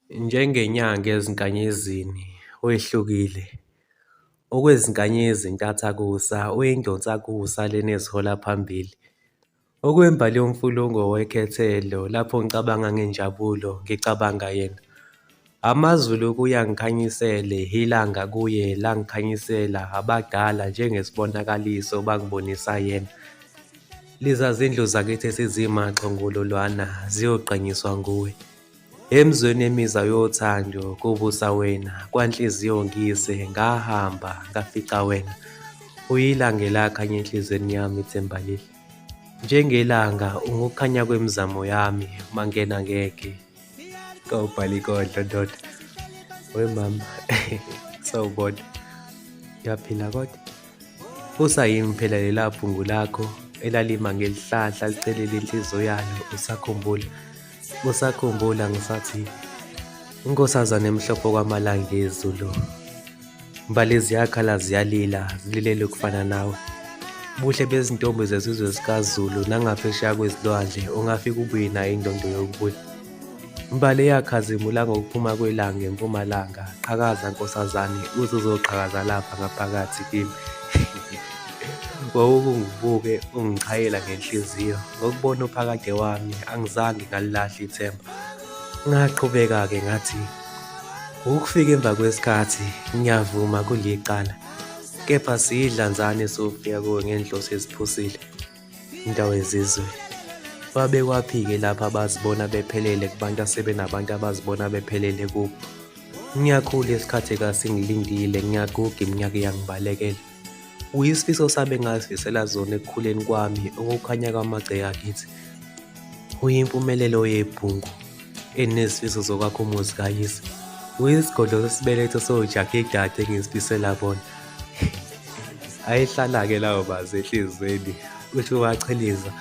Njengenyanga ezinkanyezini wehlukile, okwezinkanyezi intathakusa uyindonsakusa lena ezihola phambili. Okwembali yomfulungo wekhethelo lapho ngicabanga ngenjabulo ngicabanga yena. Amazulu kuya ngikhanyisele, ilanga kuye langikhanyisela abadala njengesibonakaliso bangibonisa yena. Lezazindlu zakithi esizimaxo ngololwana ziyogqanyiswa nguwe. Emzweni emiza yothando kubusa wena, kwanhliziyo ngise ngahamba ngafica wena. Uyilanga elakhanya enhlizweni yami ithemba lihle. Njengelanga ungukukhanya kwemizamo yami mangena ngeke. Kawubhale ikondlo ndoda. We mama, sawubona. Uyaphila kodwa? Usayimi phela lela phungu lakho elalima ngelihlahla licelela inhliziyo yalo, usakhumbula? Usakhumbula ngisathi unkosazana emhlophe kwamalanga ezulu. Mbali ziyakhala ziyalila, zililele ukufana nawe. Buhle bezintombi zesizwe sikaZulu nangaphesheya kwezilwandle ungafika ubuye nayo indondo yokubuya. Mbali yakhazimula ngokuphuma kwelanga empumalanga. Qhakaza nkosazane uze uzoqhakaza lapha ngaphakathi kimi. Wawukungibuke ungichayela ngenhliziyo ngokubona uphakade wami angizange ngalilahla ithemba. Ngaqhubeka-ke ngathi ukufika emva kwesikhathi ngiyavuma kulicala, kepha siyidlanzane sofika kuwe ngenhloso eziphusile. Indawo yezizwe babe kwaphike lapha abazibona bephelele kubantu asebenabantu abazibona bephelele kubo. Ngiyakhula isikhathi kasingilindile, ngiyaguga iminyaka iyangibalekela. Uyisifiso sabe ngazifisela zona ekukhuleni kwami ukukhanya kwamagceke akithi. Uyimpumelelo yephungu enezifiso zokwakha umuzi kayise. Uyisigodlo sesibeletho sojaha idade engizifisela bona. Ayihlala-ke lawo bazi enhlizweni uthi wacheliza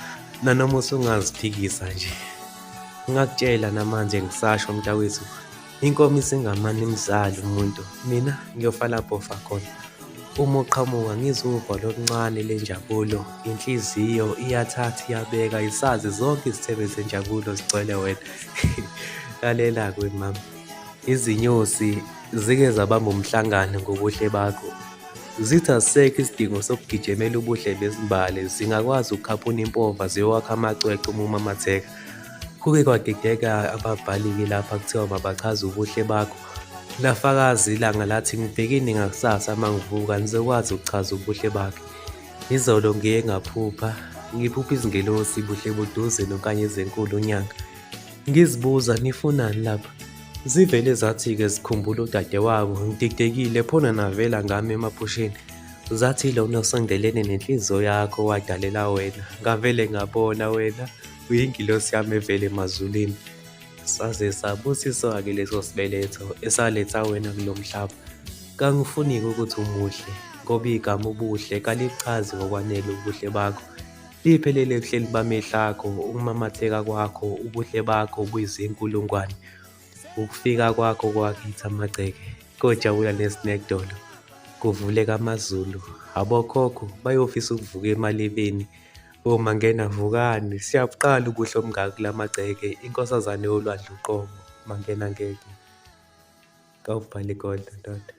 nanoma usungaziphikisa nje. Ngakutshela namanje ngisasho mntakwethu, inkomo isingamane imzala umuntu, mina ngiyofa lapho ofa khona. Uma uqhamuka ngizwa uvalo oluncane lenjabulo, inhliziyo iyathatha iyabeka, isazi zonke izithebe zenjabulo zigcwele wena. Lalela-ke mama, izinyosi zike zabamba umhlangano ngobuhle bakho. Zithi asisekho isidingo sokugijimela ubuhle bezimbali, zingakwazi ukukhaphuna impova ziyowakha amacwecwe uma umamatheka. Kuke kwadideka ababhali-ke lapha kuthiwa mabachaze ubuhle bakho. Lafakazi ilanga lathi ngibhekile ngakusasa mangivuka ngizokwazi ukuchaza ubuhle bakhe. Izolo ngiye ngaphupha, ngiphupha izingelosi ubuhle buduze nonkanye ezenkulu unyanga. Ngizibuza nifunani lapha? Zivele zathi-ke zikhumbula udadewabo, ngididekile phona navela ngami emaphusheni. Zathi lona osondelene nenhliziyo yakho wadalela wena, ngavele ngabona wena uyingilosi yami evele emazulwini. Saze sabusiswa-ke leso sibeletho esaletha wena kulo mhlaba. Kangifuni-ke ukuthi umuhle ngoba igama ubuhle kalichazi ngokwanele ubuhle bakho. Liphelele ebuhleni bamehlo akho, ukumamatheka kwakho, ubuhle bakho buyizinkulungwane. Ukufika kwakho kwakithi amagceke kojabula nesinekudolo, kuvuleka amazulu. Abokhokho bayofisa ukuvuka emalibeni. Mangena vukani, siyabuqala ubuhle obungaka kula magceke, inkosazane yolwandle uqobo mangena ngeke. Kawubhale ikondlo ndoda.